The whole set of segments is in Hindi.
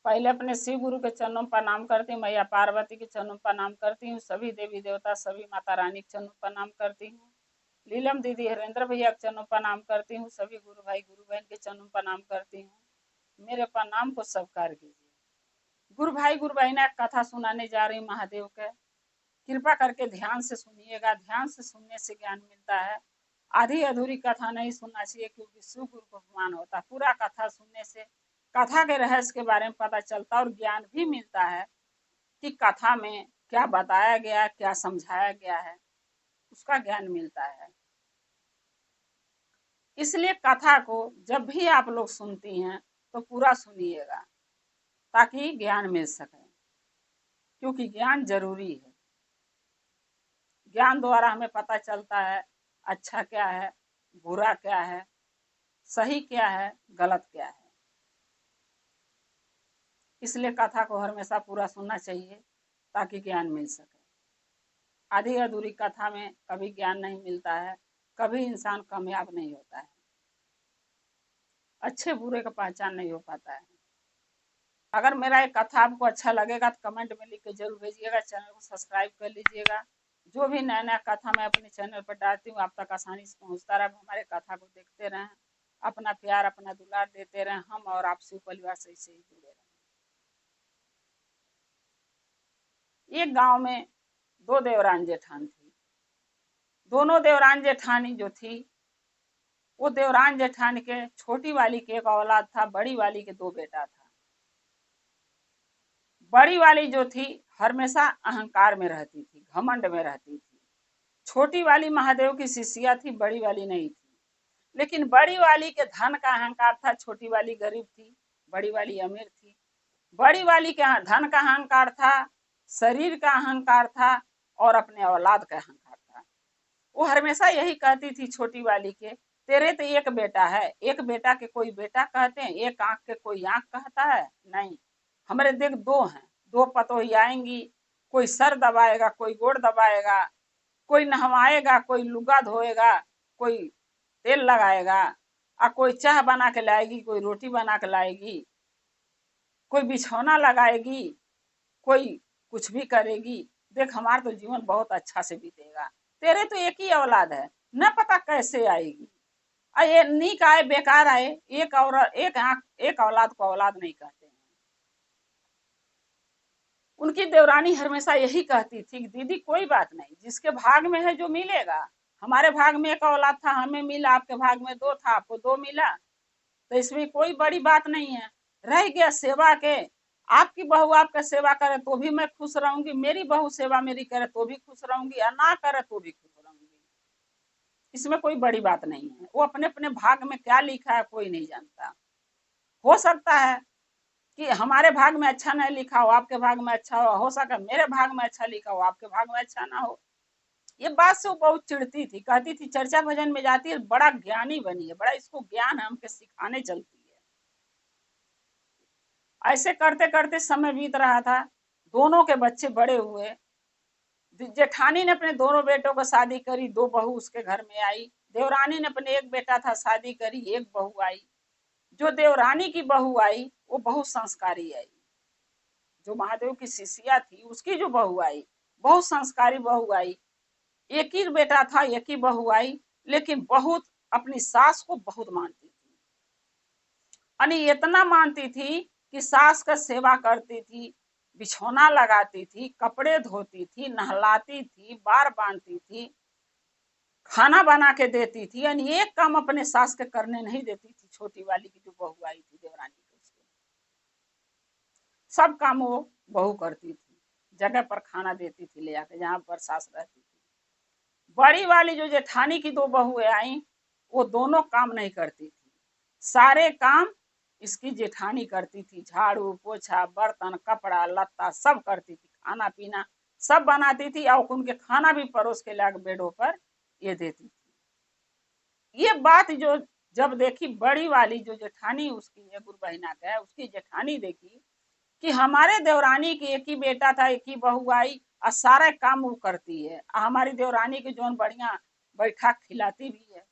पहले अपने शिव गुरु के चरणों पर प्रणाम करती हूँ, मैया पार्वती के चरणों पर प्रणाम करती हूँ, सभी देवी देवता सभी माता रानी के चरणों पर प्रणाम करती हूँ, लीलम दीदी हरेंद्र भैया के चरणों पर प्रणाम करती हूँ, सभी गुरु भाई गुरु बहन के चरणों पर प्रणाम करती हूँ। मेरे प्रणाम को स्वीकार कीजिए। गुरु भाई गुरु बहन एक कथा सुनाने जा रही हूँ महादेव के। कृपा करके ध्यान से सुनिएगा, ध्यान से सुनने से ज्ञान मिलता है। आधी अधूरी कथा नहीं सुनना चाहिए, क्योंकि शिव गुरु को अपमान होता है। पूरा कथा सुनने से कथा के रहस्य के बारे में पता चलता है और ज्ञान भी मिलता है कि कथा में क्या बताया गया, क्या समझाया गया है, उसका ज्ञान मिलता है। इसलिए कथा को जब भी आप लोग सुनती हैं तो पूरा सुनिएगा, ताकि ज्ञान मिल सके, क्योंकि ज्ञान जरूरी है। ज्ञान द्वारा हमें पता चलता है अच्छा क्या है, बुरा क्या है, सही क्या है, गलत क्या है। इसलिए कथा को हमेशा पूरा सुनना चाहिए ताकि ज्ञान मिल सके। आधी अधूरी कथा में कभी ज्ञान नहीं मिलता है, कभी इंसान कामयाब नहीं होता है, अच्छे बुरे का पहचान नहीं हो पाता है। अगर मेरा एक कथा आपको अच्छा लगेगा तो कमेंट में लिख के जरूर भेजिएगा, चैनल को सब्सक्राइब कर लीजिएगा। जो भी नया नया कथा मैं अपने चैनल पर डालती हूँ आप तक आसानी से पहुँचता रहे। हमारे कथा को देखते रहें, अपना प्यार अपना दुलार देते रहें। हम और आप शिव परिवार से ही जुड़े रहें। एक गांव में दो देवरान जेठान थी। दोनों देवरान जेठानी जो थी, वो देवरान जेठान के छोटी वाली के एक औलाद था, बड़ी वाली के दो बेटा था। बड़ी वाली जो थी हमेशा अहंकार में रहती थी, घमंड में रहती थी। छोटी वाली महादेव की शिष्या थी, बड़ी वाली नहीं थी। लेकिन बड़ी वाली के धन का अहंकार था, छोटी वाली गरीब थी, बड़ी वाली अमीर थी। बड़ी वाली के धन का अहंकार था, शरीर का अहंकार था और अपने औलाद का अहंकार था। वो हमेशा यही कहती थी छोटी वाली के, तेरे तो एक बेटा है, एक बेटा के कोई बेटा कहते हैं, एक आंख के कोई आंख कहता है नहीं। हमारे देख दो हैं, दो पतोही आएंगी, कोई सर दबाएगा, कोई गोड़ दबाएगा, कोई नहवाएगा, कोई लुगा धोएगा, कोई तेल लगाएगा, और कोई चाय बना के लाएगी, कोई रोटी बना के लाएगी, कोई बिछौना लगाएगी, कोई कुछ भी करेगी। देख हमारा तो जीवन बहुत अच्छा से बीतेगा। तेरे तो एक ही औलाद है, न पता कैसे आएगी। ये नीक आए बेकार आए, एक और एक आंख एक औलाद को औलाद नहीं कहते हैं। उनकी देवरानी हमेशा यही कहती थी कि दीदी कोई बात नहीं, जिसके भाग में है जो मिलेगा। हमारे भाग में एक औलाद था, हमें मिला, आपके भाग में दो था, आपको दो मिला, तो इसमें कोई बड़ी बात नहीं है। रह गया सेवा के, आपकी बहू आपका सेवा करे तो भी मैं खुश रहूंगी, मेरी बहू सेवा मेरी करे तो भी खुश रहूंगी, और ना करे तो भी खुश रहूंगी। इसमें कोई बड़ी बात नहीं है। वो अपने अपने भाग में क्या लिखा है कोई नहीं जानता। हो सकता है कि हमारे भाग में अच्छा नहीं लिखा हो, आपके भाग में अच्छा हो सका मेरे भाग में अच्छा लिखा हो, आपके भाग में अच्छा ना हो। ये बात से वो बहुत चिढ़ती थी, कहती थी चर्चा भजन में जाती है, बड़ा ज्ञानी बनी है, बड़ा इसको ज्ञान है, हमके सिखाने चलती है। ऐसे करते करते समय बीत रहा था, दोनों के बच्चे बड़े हुए। जेठानी ने अपने दोनों बेटों को शादी करी, दो बहू उसके घर में आई। देवरानी ने अपने एक बेटा था शादी करी, एक बहू आई। जो देवरानी की बहू आई वो बहुत संस्कारी आई। जो महादेव की शिष्या थी उसकी जो बहू आई, बहुत संस्कारी बहू आई। एक ही बेटा था, एक ही बहू आई, लेकिन बहुत अपनी सास को बहुत मानती थी। यानी इतना मानती थी कि सास का सेवा करती थी, बिछौना लगाती थी, कपड़े धोती थी, नहलाती थी, बार बांधती थी, खाना बना के देती थी। यानी एक काम अपने सास के करने नहीं देती थी। छोटी वाली की जो बहू आई थी देवरानी की, उसके सब काम वो बहू करती थी। जगह पर खाना देती थी ले आके जहां पर सास रहती थी। बड़ी वाली जो जेठानी की दो बहुएं आई, वो दोनों काम नहीं करती थी। सारे काम इसकी जेठानी करती थी, झाड़ू पोछा बर्तन कपड़ा लत्ता सब करती थी, खाना पीना सब बनाती थी, और उनके खाना भी परोस के लाके बेडों पर ये देती थी। ये बात जो जब देखी बड़ी वाली जो जेठानी उसकी है, गुरु बहिना का है, उसकी जेठानी देखी कि हमारे देवरानी की एक ही बेटा था, एक ही बहू आई और सारा काम वो करती है। हमारी देवरानी की जोन बढ़िया बैठा खिलाती भी है,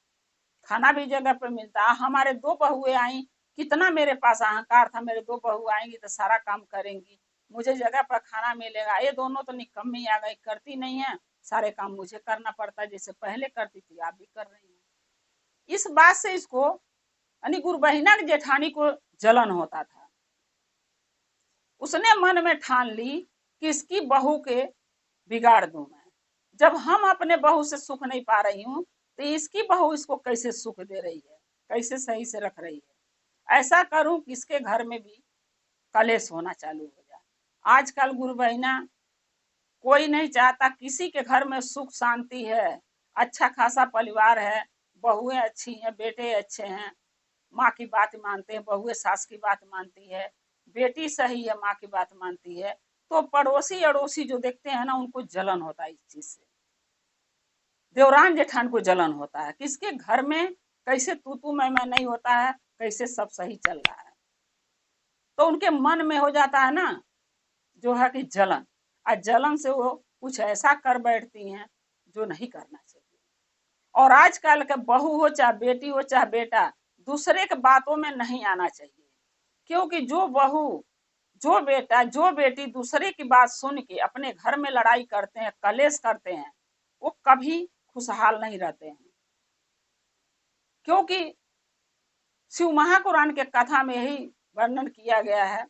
खाना भी जगह पर मिलता है। हमारे दो बहुएं आई कितना मेरे पास अहंकार था, मेरे दो बहू आएंगी तो सारा काम करेंगी, मुझे जगह पर खाना मिलेगा। ये दोनों तो निकम्मी आ गई, करती नहीं है, सारे काम मुझे करना पड़ता है, जैसे पहले करती थी आप भी कर रही हैं। इस बात से इसको यानी गुरबहिना की जेठानी को जलन होता था। उसने मन में ठान ली कि इसकी बहू के बिगाड़ दूं मैं। जब हम अपने बहू से सुख नहीं पा रही हूँ तो इसकी बहू इसको कैसे सुख दे रही है, कैसे सही से रख रही है। ऐसा करूं कि इसके घर में भी कलेश होना चालू हो जाए। आजकल गुरु बहिना कोई नहीं चाहता किसी के घर में सुख शांति है, अच्छा खासा परिवार है, बहुएं अच्छी हैं, बेटे अच्छे हैं, माँ की बात मानते हैं, बहुएं सास की बात मानती है, बेटी सही है, माँ की बात मानती है, तो पड़ोसी अड़ोसी जो देखते हैं ना उनको जलन होता है इस चीज से। देवरान जेठान को जलन होता है कि इसके घर में कैसे तू मैं नहीं होता है, कैसे सब सही चल रहा है। तो उनके मन में हो जाता है ना जो है कि जलन, और जलन से वो कुछ ऐसा कर बैठती हैं जो नहीं करना चाहिए। और आजकल के बहू हो चाहे बेटी हो चाहे बेटा, दूसरे के बातों में नहीं आना चाहिए, क्योंकि जो बहू जो बेटा जो बेटी दूसरे की बात सुन के अपने घर में लड़ाई करते हैं, कलेश करते हैं, वो कभी खुशहाल नहीं रहते हैं। क्योंकि शिव महापुराण के कथा में यही वर्णन किया गया है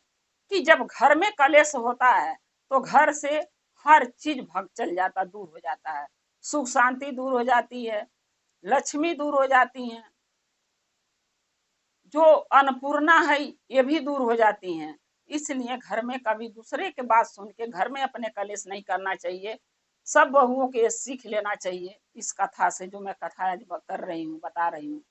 कि जब घर में कलेश होता है तो घर से हर चीज भग चल जाता, दूर हो जाता है, सुख शांति दूर हो जाती है, लक्ष्मी दूर हो जाती हैं, जो अन्नपूर्णा है ये भी दूर हो जाती हैं। इसलिए घर में कभी दूसरे के बात सुन के घर में अपने कलेश नहीं करना चाहिए। सब बहुओं के सीख लेना चाहिए इस कथा से, जो मैं कथा आज कर रही हूँ, बता रही हूँ।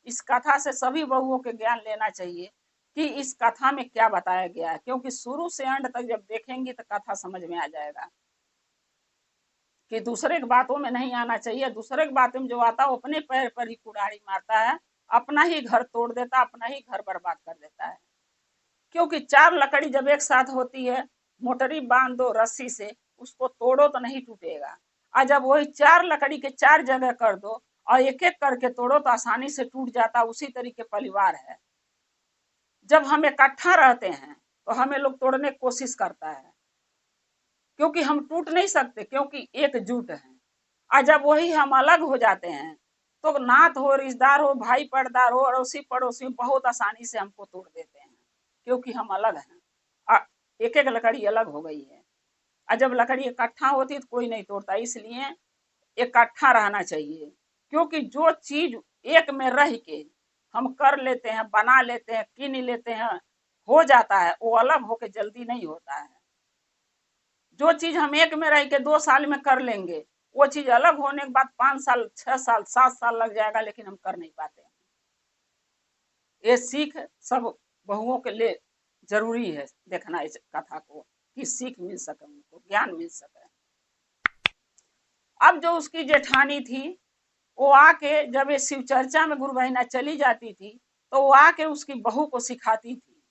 इस कथा से सभी बहुओं के ज्ञान लेना चाहिए कि इस कथा में क्या बताया गया है, क्योंकि शुरू से अंत तक जब देखेंगी तो कथा समझ में आ जाएगा कि दूसरे की बातों में नहीं आना चाहिए। दूसरे की बातों में जो आता है वो अपने पैर पर ही कुड़ाड़ी मारता है, अपना ही घर तोड़ देता, अपना ही घर बर्बाद कर देता है। क्योंकि चार लकड़ी जब एक साथ होती है, मोटरी बांध दो रस्सी से, उसको तोड़ो तो नहीं टूटेगा। और जब वही चार लकड़ी के चार जगह कर दो और एक एक करके तोड़ो तो आसानी से टूट जाता। उसी तरीके परिवार है, जब हम इकट्ठा रहते हैं तो हमें लोग तोड़ने की कोशिश करता है, क्योंकि हम टूट नहीं सकते, क्योंकि एकजुट है। और जब वही हम अलग हो जाते हैं तो नात हो, रिश्तेदार हो, भाई पर्दार हो, अड़ोसी पड़ोसी बहुत आसानी से हमको तोड़ देते हैं, क्योंकि हम अलग हैं, एक एक लकड़ी अलग हो गई है। और जब लकड़ी इकट्ठा होती है तो कोई नहीं तोड़ता। इसलिए इकट्ठा रहना चाहिए, क्योंकि जो चीज एक में रह के हम कर लेते हैं, बना लेते हैं, किन लेते हैं, हो जाता है, वो अलग होके जल्दी नहीं होता है। जो चीज हम एक में रह के 2 साल में कर लेंगे, वो चीज अलग होने के बाद 5 साल 6 साल 7 साल लग जाएगा, लेकिन हम कर नहीं पाते हैं। ये सीख सब बहुओं के लिए जरूरी है देखना इस कथा को, कि सीख मिल सके, उनको ज्ञान मिल सके। अब जो उसकी जेठानी थी वो आके जब ये शिव चर्चा में गुरु बहिना चली जाती थी तो वो आके उसकी बहू को सिखाती थी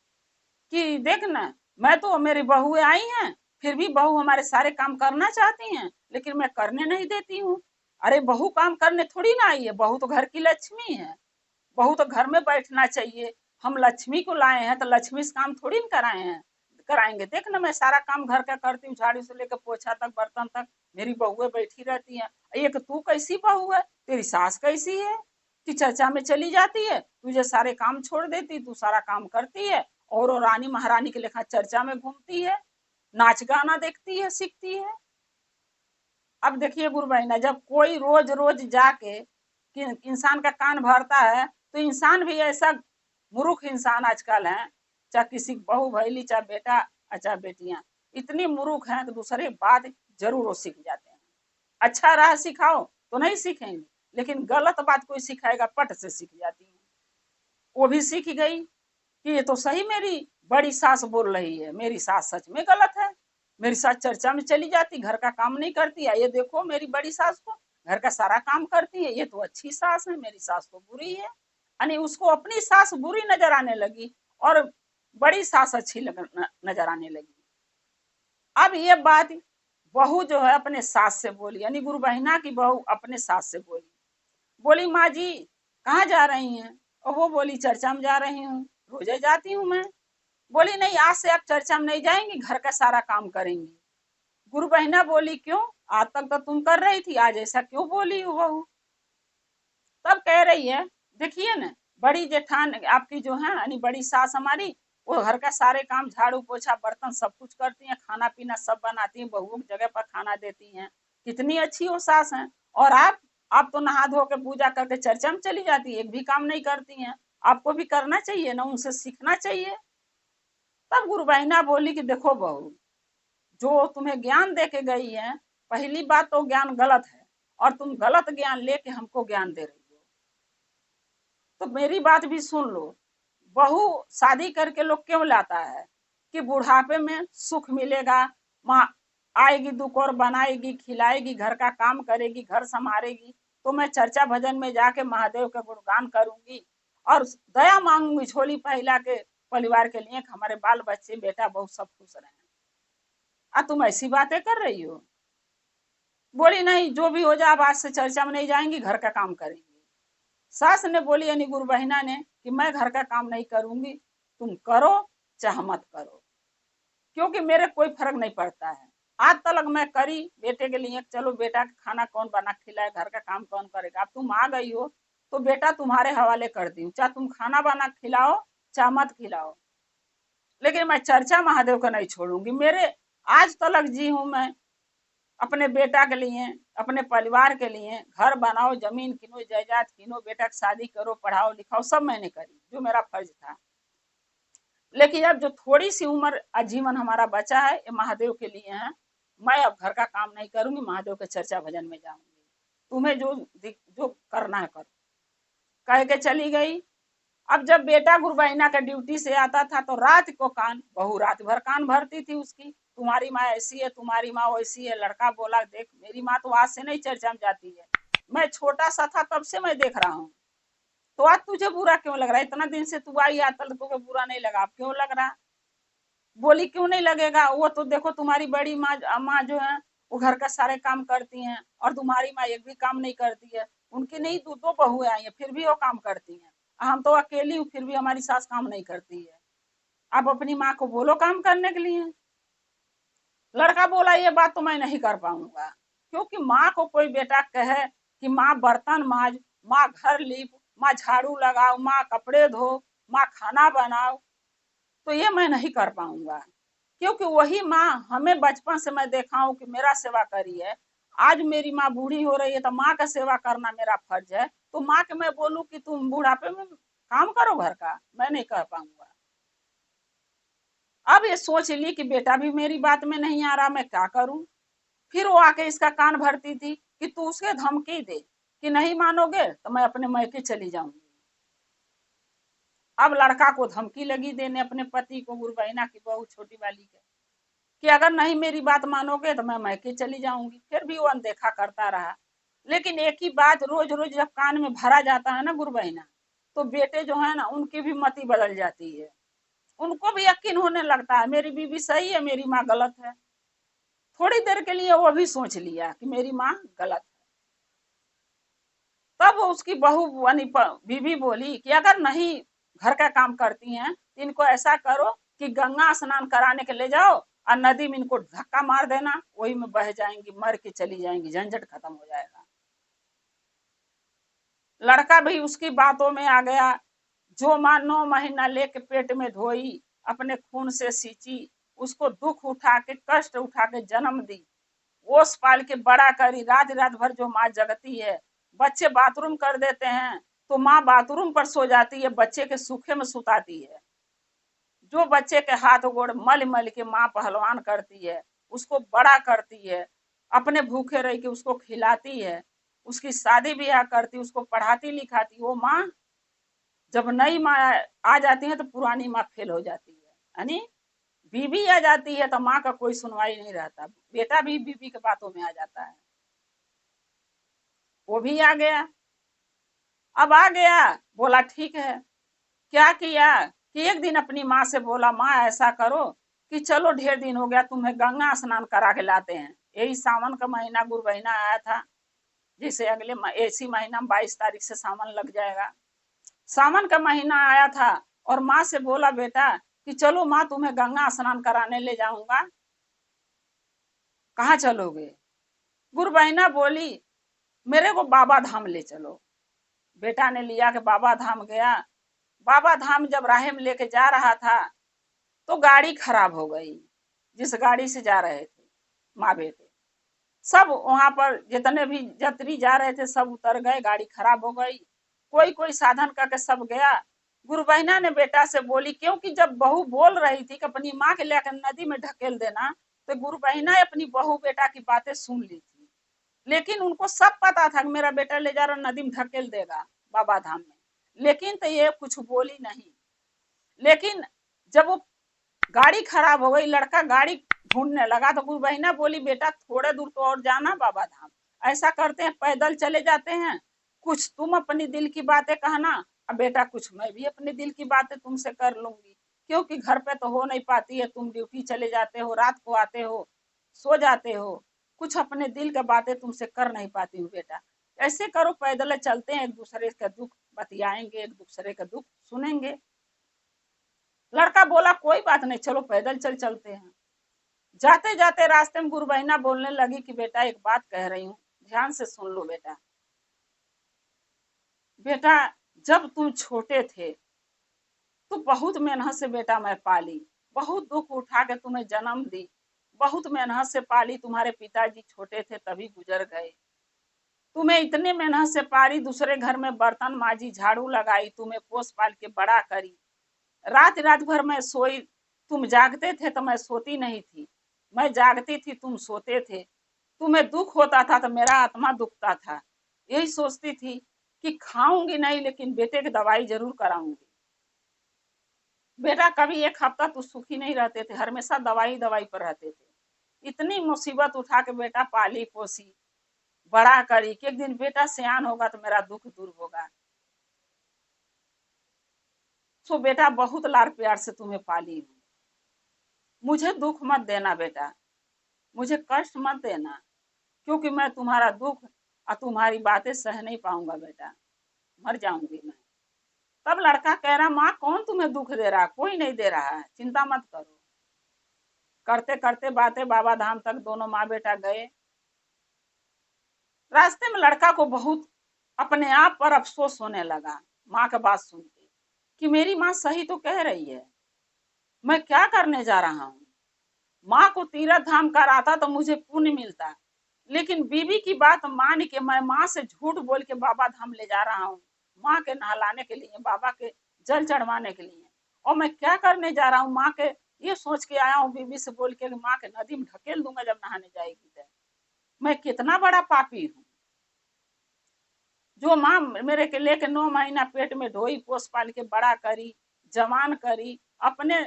कि देख ना, मैं तो मेरी बहुएं आई हैं, फिर भी बहू हमारे सारे काम करना चाहती हैं, लेकिन मैं करने नहीं देती हूँ। अरे बहू काम करने थोड़ी ना आई है, बहू तो घर की लक्ष्मी है, बहू तो घर में बैठना चाहिए। हम लक्ष्मी को लाए हैं तो लक्ष्मी से काम थोड़ी न कराए हैं, कराएंगे। देख ना, मैं सारा काम घर का करती हूँ, झाड़ू से लेकर पोछा तक, बर्तन तक, मेरी बहुएं बैठी रहती हैं। एक तू कैसी बहू है, तेरी सास कैसी है कि चर्चा में चली जाती है, तुझे सारे काम छोड़ देती, तू सारा काम करती है और रानी महारानी के लेखा चर्चा में घूमती है, नाच गाना देखती है, सीखती है। अब देखिए गुरु बहिना, जब कोई रोज रोज जाके कि इंसान का कान भरता है तो इंसान भी ऐसा मूर्ख इंसान आजकल है, चाहे किसी बहू भैली, चाहे बेटा चाहे बेटियां, इतनी मूर्ख हैं कि दूसरे बात जरूर वो सीख जाते हैं। अच्छा राह सिखाओ तो नहीं सीखेंगे, लेकिन गलत बात कोई सिखाएगा पट से सीख जाती है। वो भी सीख गई कि ये तो सही मेरी बड़ी सास बोल रही है, मेरी सास सच में गलत है, मेरी सास चर्चा में चली जाती, घर का काम नहीं करती है, ये देखो मेरी बड़ी सास को घर का सारा काम करती है, ये तो अच्छी सास है, मेरी सास तो बुरी है। यानी उसको अपनी सास बुरी नजर आने लगी और बड़ी सास अच्छी नजर आने लगी। अब ये बात बहू जो है अपने सास से बोली, यानी गुरु बहिना की बहू अपने सास से बोली, बोली माँ जी कहाँ जा रही हैं? और वो बोली चर्चा में जा रही हूँ। रोजे जाती हूँ मैं। बोली नहीं, आज से आप चर्चा में नहीं जाएंगी, घर का सारा काम करेंगी। गुरु बहिना बोली क्यों, आज तक तो तुम कर रही थी, आज ऐसा क्यों बोली हो बहू। तब कह रही है, देखिए ना, बड़ी जेठान आपकी जो है यानी बड़ी सास हमारी, वो घर का सारे काम, झाड़ू पोछा बर्तन सब कुछ करती हैं, खाना पीना सब बनाती हैं, बहुओं की जगह पर खाना देती हैं, कितनी अच्छी वो सास हैं। और आप तो नहा धो के पूजा करके चर्चा में चली जाती है, एक भी काम नहीं करती हैं। आपको भी करना चाहिए ना, उनसे सीखना चाहिए। तब गुरु बहिना बोली कि देखो बहू, जो तुम्हें ज्ञान दे के गई है, पहली बात तो ज्ञान गलत है, और तुम गलत ज्ञान लेके हमको ज्ञान दे रही हो। तो मेरी बात भी सुन लो। बहू शादी करके लोग क्यों लाता है कि बुढ़ापे में सुख मिलेगा, माँ आएगी, दुख और बनाएगी, खिलाएगी, घर का काम करेगी, घर संभालेगी, तो मैं चर्चा भजन में जाके महादेव का गुणगान करूंगी और दया मांगूंगी झोली फैला के परिवार के लिए, हमारे बाल बच्चे बेटा बहू सब खुश रहे। तुम ऐसी बातें कर रही हो। बोली नहीं, जो भी हो जाए, आप आज से चर्चा में नहीं जाएंगी, घर का काम करेंगी। सास ने बोली यानी गुरु बहिना ने कि मैं घर का काम नहीं करूंगी, तुम करो चाहे मत करो, क्योंकि मेरे कोई फर्क नहीं पड़ता है। आज तक मैं करी बेटे के लिए, चलो बेटा खाना कौन बना खिलाए, घर का काम कौन करेगा। अब तुम आ गई हो तो बेटा तुम्हारे हवाले कर दी हूँ, चाहे तुम खाना बना खिलाओ चाहे मत खिलाओ, लेकिन मैं चर्चा महादेव को नहीं छोड़ूंगी। मेरे आज तक जी हूं मैं अपने बेटा के लिए, अपने परिवार के लिए, घर बनाओ, जमीन किनो, जायदाद किनो, बेटा की शादी करो, पढ़ाओ लिखाओ, सब मैंने करी जो मेरा फर्ज था। लेकिन अब जो थोड़ी सी उम्र आजीवन हमारा बचा है, ये महादेव के लिए है। मैं अब घर का काम नहीं करूंगी, महादेव के चर्चा भजन में जाऊंगी, तुम्हें जो करना है करो, कह के चली गई। अब जब बेटा गुरबैना का ड्यूटी से आता था तो रात को कान, बहू रात भर कान भरती थी उसकी, तुम्हारी माँ ऐसी है, तुम्हारी माँ वैसी है। लड़का बोला, देख मेरी माँ तो आज से नहीं चर्चा में जाती है, मैं छोटा सा था तब से मैं देख रहा हूँ, तो आज तुझे बुरा क्यों लग रहा है, इतना दिन से तू आई, आज तक तुझे बुरा नहीं लगा, अब क्यों लग रहा। बोली क्यों नहीं लगेगा, वो तो देखो तुम्हारी बड़ी माँ जो है वो घर का सारे काम करती हैं, और तुम्हारी माँ एक भी काम नहीं करती है। उनकी नहीं दो दो बहुएं आई हैं, फिर भी वो काम करती हैं। हम तो अकेली हूँ, फिर भी हमारी सास काम नहीं करती है। आप अपनी माँ को बोलो काम करने के लिए। लड़का बोला, ये बात तो मैं नहीं कर पाऊंगा, क्योंकि माँ को कोई बेटा कहे कि माँ बर्तन मांज, माँ घर लीप, माँ झाड़ू लगाओ, माँ कपड़े धो, माँ खाना बनाओ, तो ये मैं नहीं कर पाऊंगा, क्योंकि वही माँ हमें बचपन से मैं देखा हूँ कि मेरा सेवा करी है। आज मेरी माँ बूढ़ी हो रही है तो माँ का सेवा करना मेरा फर्ज है, तो माँ के मैं बोलूँ कि तुम बुढ़ापे में काम करो घर का, मैं नहीं कर पाऊंगा। अब ये सोच ली कि बेटा भी मेरी बात में नहीं आ रहा, मैं क्या करूं। फिर वो आके इसका कान भरती थी कि तू उसके धमकी दे कि नहीं मानोगे तो मैं अपने मैके चली जाऊंगी। अब लड़का को धमकी लगी देने, अपने पति को, गुरबैना की बहू छोटी वाली के, कि अगर नहीं मेरी बात मानोगे तो मैं मैके चली जाऊंगी। फिर भी वो अनदेखा करता रहा। लेकिन एक ही बात रोज रोज जब कान में भरा जाता है ना गुरबैना, तो बेटे जो है ना उनकी भी मति बदल जाती है, उनको भी यकीन होने लगता है मेरी बीवी सही है, मेरी माँ गलत है। थोड़ी देर के लिए वो भी सोच लिया कि मेरी माँ गलत है। तब उसकी बहू बीवी बोली कि अगर नहीं घर का काम करती हैं तो इनको ऐसा करो कि गंगा स्नान कराने के ले जाओ और नदी में इनको धक्का मार देना, वही में बह जाएंगी, मर के चली जाएंगी, झंझट खत्म हो जाएगा। लड़का भी उसकी बातों में आ गया। जो माँ 9 महीना लेके पेट में ढोई, अपने खून से सींची, उसको दुख उठा के कष्ट उठा के जन्म दी, ओस पाल के बड़ा करी, रात रात भर जो माँ जगती है। बच्चे बाथरूम कर देते हैं तो माँ बाथरूम पर सो जाती है, बच्चे के सूखे में सुताती है। जो बच्चे के हाथ गोड़ मल मल के माँ पहलवान करती है, उसको बड़ा करती है, अपने भूखे रह के उसको खिलाती है, उसकी शादी ब्याह करती, उसको पढ़ाती लिखाती। वो माँ जब नई माँ आ जाती है तो पुरानी माँ फेल हो जाती है, यानी बीवी आ जाती है तो माँ का कोई सुनवाई नहीं रहता, बेटा भी बीवी के बातों में आ जाता है। वो भी आ गया। अब आ गया, बोला ठीक है। क्या किया कि एक दिन अपनी माँ से बोला, माँ ऐसा करो कि चलो ढेर दिन हो गया, तुम्हें गंगा स्नान करा के लाते हैं। यही सावन का महीना गुरबैना आया था, जिसे अगले इसी महीना 22 तारीख से सावन लग जाएगा। सावन का महीना आया था और माँ से बोला बेटा कि चलो माँ तुम्हें गंगा स्नान कराने ले जाऊंगा। कहाँ चलोगे? गुरबहिना बोली मेरे को बाबा धाम ले चलो। बेटा ने लिया के बाबा धाम गया। बाबा धाम जब राह में लेके जा रहा था तो गाड़ी खराब हो गई। जिस गाड़ी से जा रहे थे माँ बेटे, सब वहां पर जितने भी यात्री जा रहे थे सब उतर गए, गाड़ी खराब हो गई। कोई कोई साधन करके सब गया। गुरबहिना ने बेटा से बोली, क्योंकि जब बहू बोल रही थी कि अपनी माँ के लेकर नदी में ढकेल देना, तो गुरबहिना अपनी बहू बेटा की बातें सुन ली थी। लेकिन उनको सब पता था कि मेरा बेटा ले जा रहा नदी में ढकेल देगा बाबा धाम में, लेकिन तो ये कुछ बोली नहीं। लेकिन जब वो गाड़ी खराब हो गई, लड़का गाड़ी ढूंढने लगा, तो गुरबहिना बोली बेटा थोड़े दूर तो और जाना बाबा धाम, ऐसा करते हैं पैदल चले जाते हैं, कुछ तुम अपनी दिल की बातें कहना और बेटा कुछ मैं भी अपने दिल की बातें तुमसे कर लूंगी, क्योंकि घर पे तो हो नहीं पाती है, तुम ड्यूटी चले जाते हो, रात को आते हो, सो जाते हो, कुछ अपने दिल की बातें तुमसे कर नहीं पाती हूँ बेटा। ऐसे करो पैदल चलते हैं, एक दूसरे का दुख बतियाएंगे, एक दूसरे का दुख सुनेंगे। लड़का बोला कोई बात नहीं, चलो पैदल चलते हैं। जाते जाते रास्ते में गुरबहिना बोलने लगी कि बेटा एक बात कह रही हूँ, ध्यान से सुन लो बेटा। बेटा जब तुम छोटे थे तो बहुत मेहनत से बेटा मैं पाली, बहुत दुख उठा के तुम्हें जन्म दी, बहुत मेहनत से पाली। तुम्हारे पिताजी छोटे थे तभी गुजर गए। तुम्हें इतने मेहनत से पाली, दूसरे घर में बर्तन माजी, झाड़ू लगाई, तुम्हें पोस पाल के बड़ा करी। रात रात भर मैं सोई, तुम जागते थे तो मैं सोती नहीं थी, मैं जागती थी तुम सोते थे। तुम्हें दुख होता था तो मेरा आत्मा दुखता था। यही सोचती थी कि खाऊंगी नहीं लेकिन बेटे की दवाई जरूर कराऊंगी। बेटा कभी एक हफ्ता तो सुखी नहीं रहते थे, हमेशा दवाई दवाई पर रहते थे। इतनी मुसीबत उठा के बेटा पाली पोसी बड़ा करी कि एक दिन बेटा सियान होगा तो मेरा दुख दूर होगा। सो बेटा बहुत लाड़ प्यार से तुम्हें पाली हूँ, मुझे दुख मत देना बेटा, मुझे कष्ट मत देना, क्योंकि मैं तुम्हारा दुख और तुम्हारी बातें सह नहीं पाऊंगा बेटा, मर जाऊंगी मैं। तब लड़का कह रहा माँ कौन तुम्हें दुख दे रहा, कोई नहीं दे रहा है, चिंता मत करो। करते करते बातें बाबा धाम तक दोनों माँ बेटा गए। रास्ते में लड़का को बहुत अपने आप पर अफसोस होने लगा माँ का बात सुन के, कि मेरी माँ सही तो कह रही है, मैं क्या करने जा रहा हूँ। माँ को तीर्थ धाम कराता तो मुझे पुण्य मिलता, लेकिन बीवी की बात मान के मैं माँ से झूठ बोल के बाबा धाम ले जा रहा हूँ, माँ के नहलाने के लिए, बाबा के जल चढ़वाने के लिए। और मैं क्या करने जा रहा हूँ, माँ के ये सोच के आया हूँ बीवी से बोल के माँ के नदी में ढकेल दूंगा जब नहाने जाएगी तो। मैं कितना बड़ा पापी हूँ। जो माँ मेरे के लेके 9 महीना पेट में ढोई पोस पाल के बड़ा करी, जवान करी, अपने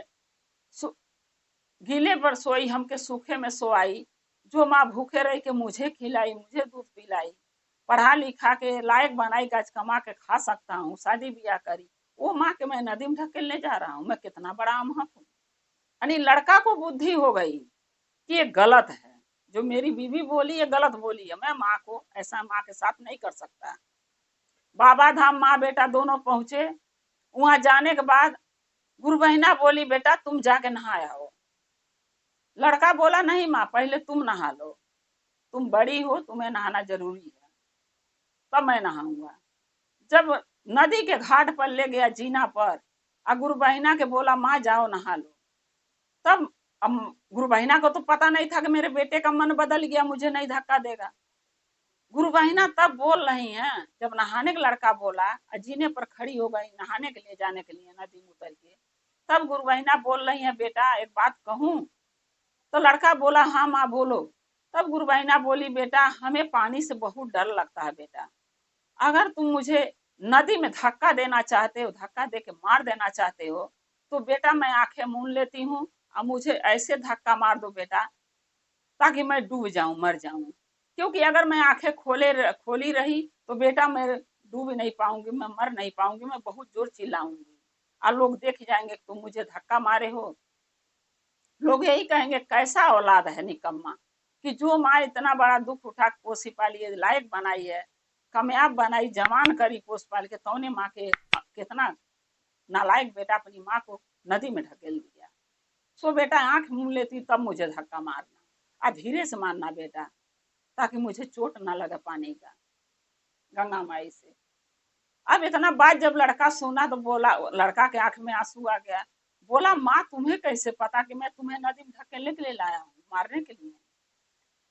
गीले पर सोई, हमके सूखे में सोआई। जो माँ भूखे रही के मुझे खिलाई, मुझे दूध पिलाई, पढ़ा लिखा के लायक बनाई, गज कमा के खा सकता हूँ, शादी ब्याह करी, वो माँ के मैं नदी में ढकेलने जा रहा हूँ। मैं कितना बड़ा अमहक हूँ। यानी लड़का को बुद्धि हो गई कि ये गलत है, जो मेरी बीवी बोली ये गलत बोली है, मैं माँ को ऐसा माँ के साथ नहीं कर सकता। बाबा धाम माँ बेटा दोनों पहुंचे। वहां जाने के बाद गुरबहिना बोली बेटा तुम जाके नहा आओ। लड़का बोला नहीं माँ पहले तुम नहा लो, तुम बड़ी हो, तुम्हें नहाना जरूरी है, तब मैं नहाऊंगा। जब नदी के घाट पर ले गया जीना पर, और गुरबहिना के बोला माँ जाओ नहा लो, तब गुरबहिना को तो पता नहीं था कि मेरे बेटे का मन बदल गया, मुझे नहीं धक्का देगा। गुरबहिना तब बोल रही हैं, जब नहाने का लड़का बोला, जीने पर खड़ी हो गई नहाने के लिए जाने के लिए नदी में उतर के, तब गुरबहिना बोल रही है बेटा एक बात कहूं। तो लड़का बोला हाँ माँ बोलो। तब गुरबहिना बोली बेटा हमें पानी से बहुत डर लगता है बेटा, अगर तुम मुझे नदी में धक्का देना चाहते हो, धक्का दे के मार देना चाहते हो, तो बेटा मैं आंखें मूंद लेती हूँ और मुझे ऐसे धक्का मार दो बेटा ताकि मैं डूब जाऊं, मर जाऊं। क्योंकि अगर मैं आंखें खोली रही तो बेटा मैं डूब नहीं पाऊंगी, मैं मर नहीं पाऊंगी, मैं बहुत जोर चिल्लाऊंगी और लोग देख जाएंगे कि तुम मुझे धक्का मारे हो। लोग यही कहेंगे कैसा औलाद है निकम्मा, कि जो माँ इतना बड़ा दुख उठा के पोसी पाली है, लायक बनाई है, कामयाब बनाई, जवान करी पोस पाल के, तौने माँ के कितना नालायक बेटा अपनी माँ को नदी में ढकेल दिया। सो बेटा आंख मूंद लेती तब मुझे धक्का मारना, और धीरे से मारना बेटा, ताकि मुझे चोट ना लगे पानी का। गंगा माई से अब इतना बात जब लड़का सुना तो बोला, लड़का के आंख में आंसू आ गया। बोला माँ तुम्हें कैसे पता कि मैं तुम्हें नदी में ढकेलने के लिए लाया हूँ, मारने के लिए?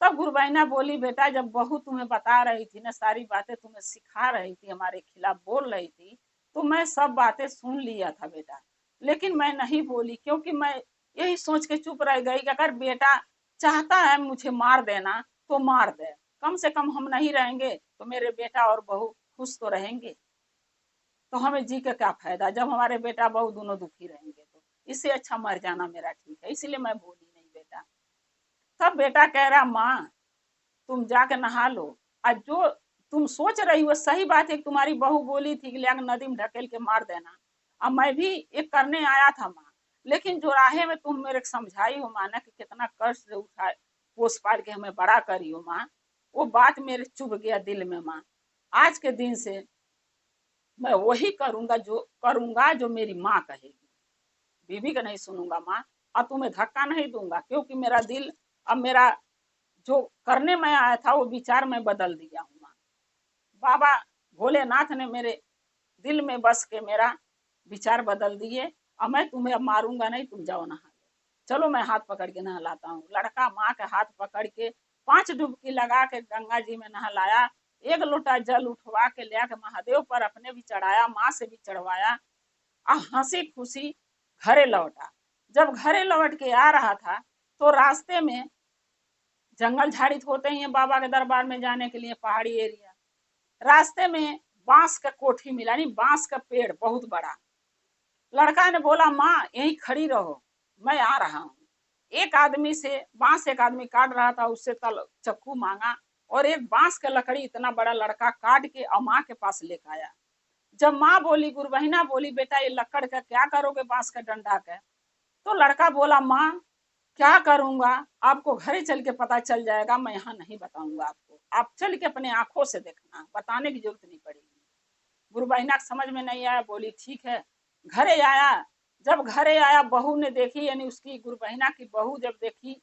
तब गुरबैना बोली बेटा जब बहू तुम्हें बता रही थी ना, सारी बातें तुम्हें सिखा रही थी, हमारे खिलाफ बोल रही थी, तो मैं सब बातें सुन लिया था बेटा, लेकिन मैं नहीं बोली, क्योंकि मैं यही सोच के चुप रह गई कि अगर बेटा चाहता है मुझे मार देना तो मार दे, कम से कम हम नहीं रहेंगे तो मेरे बेटा और बहू खुश तो रहेंगे, तो हमें जी के क्या फायदा जब हमारे बेटा बहू दोनों दुखी रहेंगे, तो इससे अच्छा मर जाना मेरा ठीक है, इसलिए मैं बोली नहीं बेटा। तब बेटा कह रहा माँ तुम जाके नहा लो, और जो तुम सोच रही हो सही बात है, तुम्हारी बहू बोली थी कि नदी में ढकेल के मार देना, अब मैं भी एक करने आया था माँ, लेकिन जो राहे में तुम मेरे समझाई हो माँ ना कि कितना कष्ट से उठा पोस पाल के हमें बड़ा करी हो माँ, वो बात मेरे चुभ गया दिल में माँ। आज के दिन से मैं वही करूंगा जो मेरी माँ कहेगी, बीवी का नहीं सुनूंगा माँ, और तुम्हें धक्का नहीं दूंगा, क्योंकि मेरा दिल अब मेरा जो करने में आया था वो विचार में बदल दिया हूँ माँ। बाबा भोलेनाथ ने मेरे दिल में बस के मेरा विचार बदल दिए, और मैं तुम्हें अब मारूंगा नहीं, तुम जाओ नहा लो। चलो मैं हाथ पकड़ के नहलाता हूँ। लड़का माँ के हाथ पकड़ के 5 डुबकी लगा के गंगा जी में नहलाया, 1 लोटा जल उठवा के ले के महादेव पर अपने भी चढ़ाया, माँ से भी चढ़वाया, और हंसी खुशी घरे लौटा। जब घरे लौट के आ रहा था तो रास्ते में जंगल झाड़ी होते ही हैं बाबा के दरबार में जाने के लिए, पहाड़ी एरिया, रास्ते में बांस का कोठी मिला, नहीं बांस का पेड़ बहुत बड़ा। लड़का ने बोला माँ यहीं खड़ी रहो, मैं आ रहा हूँ। एक आदमी से बांस एक आदमी काट रहा था, उससे चक्कू मांगा, और एक बांस का लकड़ी इतना बड़ा लड़का काट के और माँ के पास लेकर आया। जब माँ बोली, गुरबहिना बोली बेटा ये लकड़ का क्या करोगे, बांस का डंडा का? तो लड़का बोला माँ क्या करूंगा, आपको घरे चल के पता चल जाएगा, मैं यहाँ नहीं बताऊंगा आपको, आप चल के अपने आंखों से देखना, बताने की जरूरत नहीं पड़ेगी। गुरु बहिना समझ में नहीं आया, बोली ठीक है। घरे आया, जब घरे आया बहू ने देखी, यानी उसकी गुरु बहिना की बहू जब देखी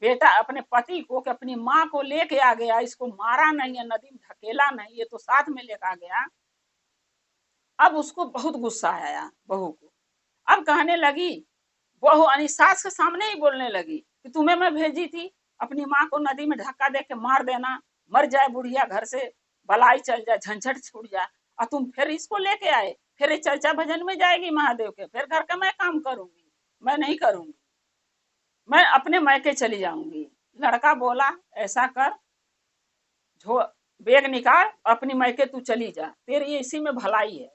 बेटा अपने पति को कि अपनी माँ को लेके आ गया, इसको मारा नहीं है, नदी में ढकेला नहीं, ये तो साथ में लेकर आ गया, अब उसको बहुत गुस्सा आया बहू को। अब कहने लगी बहू यानी सास के सामने ही बोलने लगी कि तुम्हें मैं भेजी थी अपनी माँ को नदी में धक्का दे के मार देना, मर जाए बुढ़िया, घर से बलाई चल जाए, झंझट छूट जाए, और तुम फिर इसको लेके आए, फिर ये चर्चा भजन में जाएगी महादेव के, फिर घर का मैं काम करूंगी, मैं नहीं करूंगी, मैं अपने मैके चली जाऊंगी। लड़का बोला ऐसा कर, झो बेग निकाल, अपनी मैके तू चली जा, तेरी इसी में भलाई है।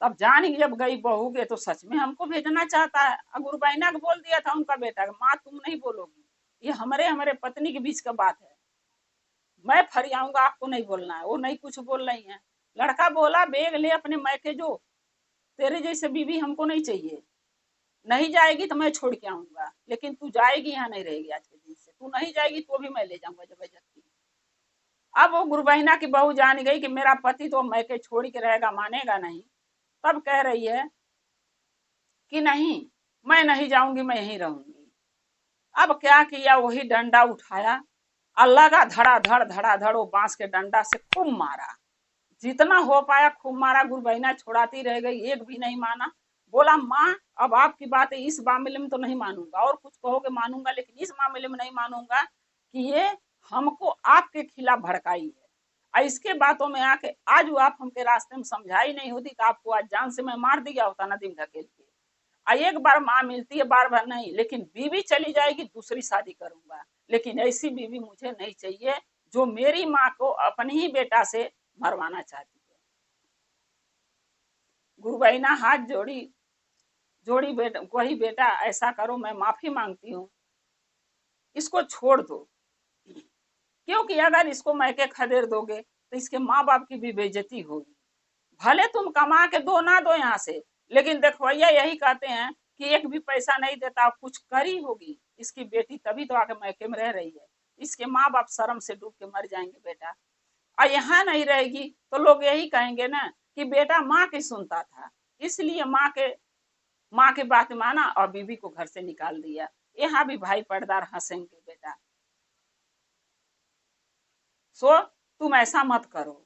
तब जान जब गई बहू के तो सच में हमको भेजना चाहता है। गुरुबैना को बोल दिया था उनका बेटा, माँ तुम नहीं बोलोगी, ये हमारे हमारे पत्नी के बीच का बात है, मैं फरियाऊंगा, आपको नहीं बोलना है। वो नहीं कुछ बोल रही है। लड़का बोला बेग ले अपने मैके जो, तेरे जैसे बीवी हमको नहीं चाहिए, नहीं जाएगी तो मैं छोड़ के आऊंगा, लेकिन तू जाएगी यहाँ नहीं रहेगी, आज के दिन से तू नहीं जाएगी तो भी मैं ले जाऊंगा जबरदस्ती। अब वो गुरुबहिना की बहू जान गई कि मेरा पति तो मैके छोड़ के रहेगा, मानेगा नहीं। तब कह रही है कि नहीं मैं नहीं जाऊंगी, मैं यहीं रहूंगी। अब क्या किया, वही डंडा उठाया और लगा धड़ाधड़ वो बांस के डंडा से खूब मारा, जितना हो पाया खूब मारा। गुरुबहिना छोड़ाती रह गई, एक भी नहीं माना। बोला माँ अब आपकी बात है, इस मामले में तो नहीं मानूंगा, और कुछ कहोगे मानूंगा, लेकिन इस मामले में नहीं मानूंगा कि ये हमको आपके खिलाफ भड़काई है, और इसके बातों में आके आज वो आप हमके रास्ते में समझाई नहीं होती तो आपको आज जान से मैं मार दिया होता नदी में ढकेल के। एक बार माँ मिलती है, बार बार नहीं, लेकिन बीवी चली जाएगी दूसरी शादी करूंगा, लेकिन ऐसी बीवी मुझे नहीं चाहिए जो मेरी माँ को अपने ही बेटा से मरवाना चाहती है। गुरुबहिना हाथ जोड़ी बेटा, वही बेटा ऐसा करो, मैं माफी मांगती हूँ, इसको छोड़ दो, क्योंकि अगर इसको मैके खदेड़ दोगे तो इसके माँ बाप की भी बेइज्जती होगी। भले तुम कमा के दो ना दो यहाँ से, लेकिन देखवैया यही कहते हैं कि एक भी पैसा नहीं देता, कुछ करी होगी इसकी बेटी तभी तो आके मैके में रह रही है, इसके माँ बाप शर्म से डूब के मर जाएंगे बेटा। और यहाँ नहीं रहेगी तो लोग यही कहेंगे ना कि बेटा माँ की सुनता था, इसलिए माँ के बात माना और बीबी को घर से निकाल दिया। यहाँ भी भाई पर्दार हंसेंगे बेटा। सो तुम ऐसा मत करो।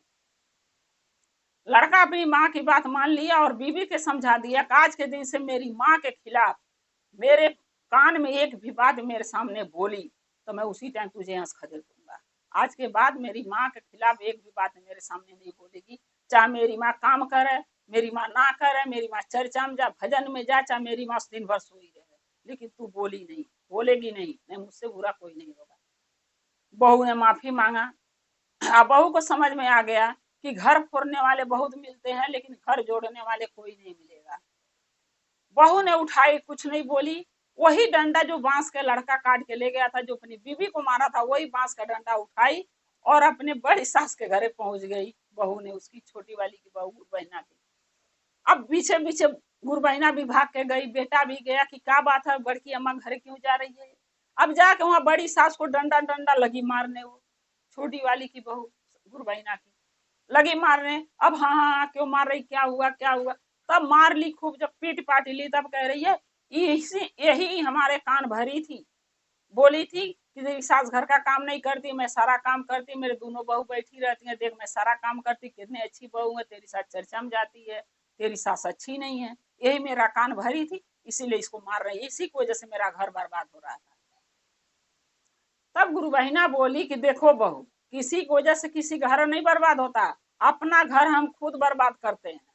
लड़का अपनी माँ की बात मान लिया और बीबी के समझा दिया कि आज के दिन से मेरी माँ के खिलाफ मेरे कान में एक भी बात मेरे सामने बोली तो मैं उसी टाइम तुझे यहाँ से खदेड़ दूंगा। आज के बाद मेरी माँ के खिलाफ एक भी बात मेरे सामने नहीं बोलेगी। चाहे मेरी माँ काम करे, मेरी माँ ना करे, मेरी माँ चर्चा में जा, भजन में जा, चाहे मेरी माँ दिन भर सोई रहे, लेकिन तू बोली नहीं, बोलेगी नहीं, मुझसे बुरा कोई नहीं होगा। बहू ने माफी मांगा। बहू को समझ में आ गया कि घर फोड़ने वाले बहुत मिलते हैं लेकिन घर जोड़ने वाले कोई नहीं मिलेगा। बहू ने उठाई, कुछ नहीं बोली। वही डंडा जो बांस का लड़का काट के ले गया था, जो अपनी बीबी को मारा था, वही बांस का डंडा उठाई और अपने बड़ी सास के घरे पहुंच गई। बहू ने उसकी छोटी वाली की बहू गुरबहिना की। अब पीछे पीछे गुरबहिना भी भाग के गई, बेटा भी गया कि क्या बात है, बड़की अम्मा घर क्यों जा रही है। अब जाके वहां बड़ी सास को डंडा डंडा लगी मारने, वो छोटी वाली की बहू गुरबहिना की लगी मारने। अब हाँ हाँ क्यों मार रही, क्या हुआ क्या हुआ। तब मार ली खूब, जब पीट पाट ली तब कह रही है यही हमारे कान भरी थी, बोली थी कि तेरी सास घर का काम नहीं करती, मैं सारा काम करती, मेरे दोनों बहू बैठी रहती है, देख मैं सारा काम करती, कितनी अच्छी बहू है, तेरी सास चर्चा में जाती है, तेरी सास अच्छी नहीं है, यही मेरा कान भरी थी, इसीलिए इसको मार रही है, इसी की वजह से मेरा घर बर्बाद हो रहा था। तब गुरुबहिना बोली कि देखो बहू, किसी की वजह से किसी घर नहीं बर्बाद होता, अपना घर हम खुद बर्बाद करते हैं।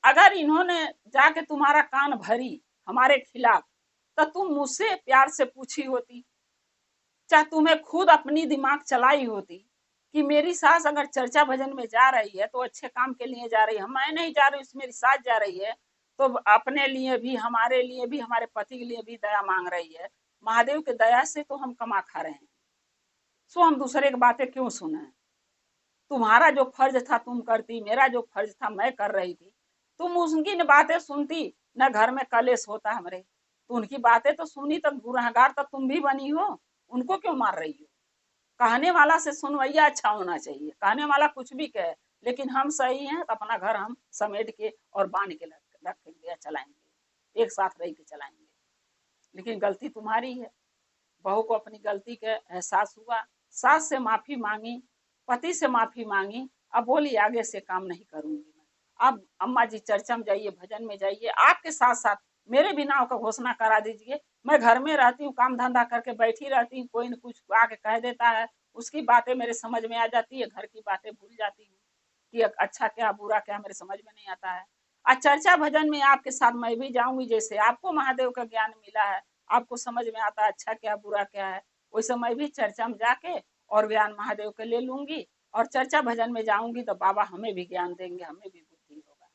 अगर इन्होंने जाके तुम्हारा कान भरी हमारे खिलाफ तो तुम मुझसे प्यार से पूछी होती, चाहे तुम्हें खुद अपनी दिमाग चलाई होती कि मेरी सास अगर चर्चा भजन में जा रही है तो अच्छे काम के लिए जा रही है, मैं नहीं जा रही हूँ, मेरी सास जा रही है तो अपने लिए भी, हमारे लिए भी, हमारे पति के लिए भी दया मांग रही है। महादेव के दया से तो हम कमा खा रहे हैं, सो हम दूसरे की बातें क्यों सुने। तुम्हारा जो फर्ज था तुम करती, मेरा जो फर्ज था मैं कर रही थी। तुम उनकी न बातें सुनती न घर में कलेश होता हमारे, तो उनकी बातें तो सुनी, तो गुनहगार तो तुम भी बनी हो, उनको क्यों मार रही हो। कहने वाला से सुनवैया अच्छा होना चाहिए, कहने वाला कुछ भी कहे लेकिन हम सही हैं तो अपना घर हम समेट के और बांध के रखेंगे, चलाएंगे, एक साथ रह के चलाएंगे। लेकिन गलती तुम्हारी है। बहू को अपनी गलती का एहसास हुआ, सास से माफी मांगी, पति से माफी मांगी। अब बोली आगे से काम नहीं करूंगी मैं। अब अम्मा जी चर्चा में जाइए, भजन में जाइए, आपके साथ साथ मेरे भी नाव का घोषणा करा दीजिए। मैं घर में रहती हूँ, काम धंधा करके बैठी रहती हूँ, कोई न कुछ आके कह देता है, उसकी बातें मेरे समझ में आ जाती है, घर की बातें भूल जाती हूँ कि अच्छा क्या बुरा क्या मेरे समझ में नहीं आता है। आज चर्चा भजन में आपके साथ मैं भी जाऊंगी, जैसे आपको महादेव का ज्ञान मिला है, आपको समझ में आता है अच्छा क्या बुरा क्या है, वैसे मैं भी चर्चा में जाके और ज्ञान महादेव के ले लूंगी और चर्चा भजन में जाऊंगी तो बाबा हमें भी ज्ञान देंगे, हमें भी बुद्धि होगा।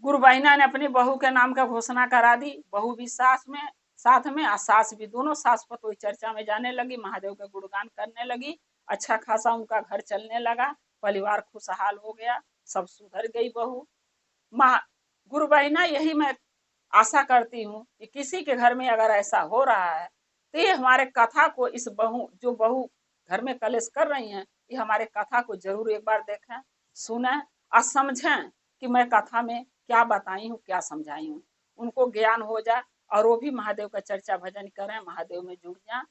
गुरुबहिना ने अपनी बहू के नाम का घोषणा करा दी, बहू भी साथ में और सास भी, दोनों सास पतोई चर्चा में जाने लगी, महादेव का गुणगान करने लगी। अच्छा खासा उनका घर चलने लगा, परिवार खुशहाल हो गया, सब सुधर गई बहू। गुरुबहिना यही मैं आशा करती हूँ कि किसी के घर में अगर ऐसा हो रहा है तो ये हमारे कथा को, इस जो बहू घर में कलेश कर रही हैं, ये हमारे कथा को जरूर एक बार देखें, सुने और समझें कि मैं कथा में क्या बताई हूँ, क्या समझाई हूँ, उनको ज्ञान हो जाए और वो भी महादेव का चर्चा भजन करें, महादेव में जुड़ जाए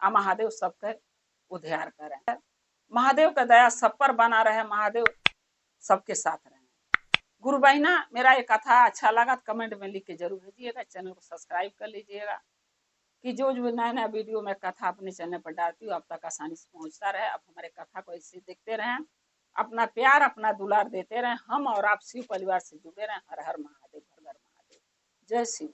और महादेव सबके उद्धार करें। महादेव का दया सब पर बना रहे, महादेव सबके साथ रहे। गुरुबहिना, मेरा ये कथा अच्छा लगा तो कमेंट में लिख के जरूर भेजिएगा, चैनल को सब्सक्राइब कर लीजिएगा कि जो नया नया वीडियो मैं कथा अपने चैनल पर डालती हूँ आप तक आसानी से पहुंचता रहे। आप हमारे कथा को ऐसे देखते रहें, अपना प्यार अपना दुलार देते रहें, हम और आप शिव परिवार से जुड़े रहें। हर हर महादेव, हर हर महादेव, जय शिव।